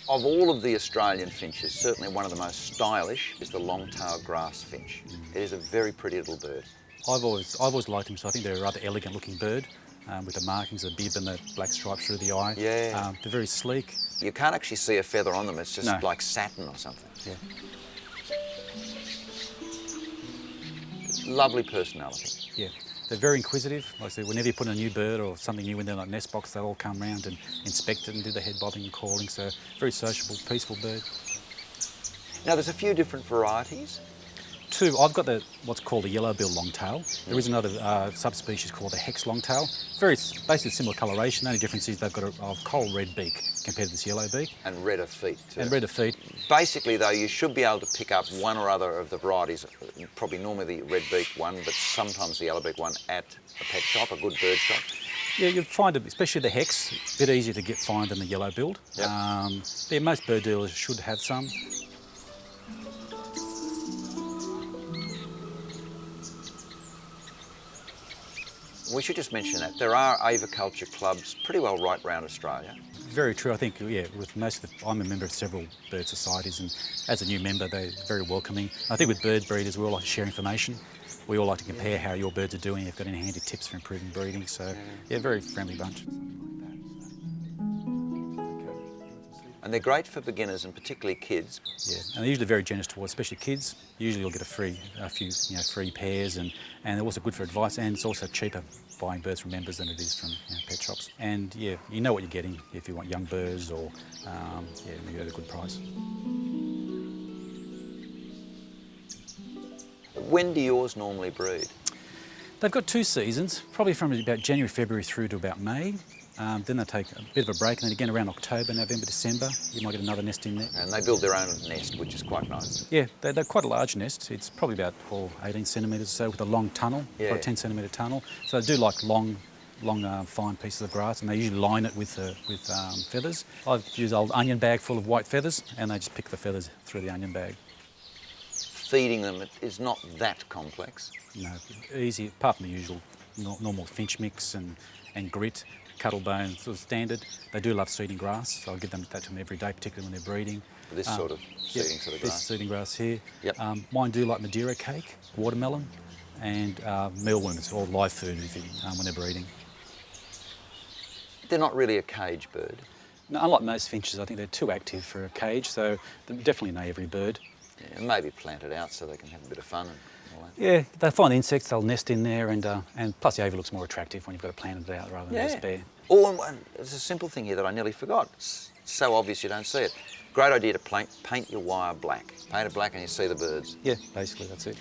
Of all of the Australian finches, certainly one of the most stylish is the long-tailed grass finch. It is a very pretty little bird. I've always liked them, so I think they're a rather elegant looking bird with the markings, the bib and the black stripes through the eye. Yeah. They're very sleek. You can't actually see a feather on them, it's just No. like satin or something. Yeah. Lovely personality. Yeah. They're very inquisitive. Like I said, whenever you put in a new bird or something new in their nest box, they'll all come round and inspect it and do the head bobbing and calling. So very sociable, peaceful bird. Now there's a few different varieties. Two, I've got what's called the yellow-billed longtail. There is another subspecies called the hex longtail. Very basically similar coloration. The only difference is they've got a coral red beak compared to this yellow beak. And redder feet too. And redder feet. Basically though, you should be able to pick up one or other of the varieties, probably normally the red beak one, but sometimes the yellow beak one at a pet shop, a good bird shop. Yeah, you'll find it, especially the hex, a bit easier to find than the yellow-billed. Yep. Yeah, most bird dealers should have some. We should just mention that there are aviculture clubs pretty well right around Australia. Very true. I think, yeah, with most of I'm a member of several bird societies, and as a new member, they're very welcoming. I think with bird breeders, we all like to share information. We all like to compare how your birds are doing, if you've got any handy tips for improving breeding. So, yeah, very friendly bunch. And they're great for beginners and particularly kids. Yeah, and they're usually very generous towards, especially kids. Usually you'll get a few free pairs, and they're also good for advice, and it's also cheaper buying birds from members than it is from pet shops. And yeah, you know what you're getting if you want young birds or maybe at a good price. When do yours normally breed? They've got 2 seasons, probably from about January, February through to about May. Then they take a bit of a break, and then again around October, November, December, you might get another nest in there. And they build their own nest, which is quite nice. Yeah, they're quite a large nest. It's probably about 18 centimetres or so with a long tunnel, about a 10 centimetre tunnel. So they do like long, fine pieces of grass, and they usually line it with feathers. I've used an old onion bag full of white feathers, and they just pick the feathers through the onion bag. Feeding them is not that complex. No, easy, apart from the usual normal finch mix and grit. Cuttlebone, sort of standard. They do love seeding grass, so I'll give that to them every day, particularly when they're breeding. This sort of seeding to the grass? This seeding grass here. Yep. Mine do like Madeira cake, watermelon, and mealworms, or live food when they're breeding. They're not really a cage bird. No, unlike most finches, I think they're too active for a cage, so they definitely know every bird. Yeah, and maybe plant it out so they can have a bit of fun and all that. Yeah, they find insects, they'll nest in there, and plus the ava looks more attractive when you've got it planted out rather than just bare. Oh, and there's a simple thing here that I nearly forgot. It's so obvious you don't see it. Great idea to paint your wire black. Paint it black and you see the birds. Yeah, basically that's it.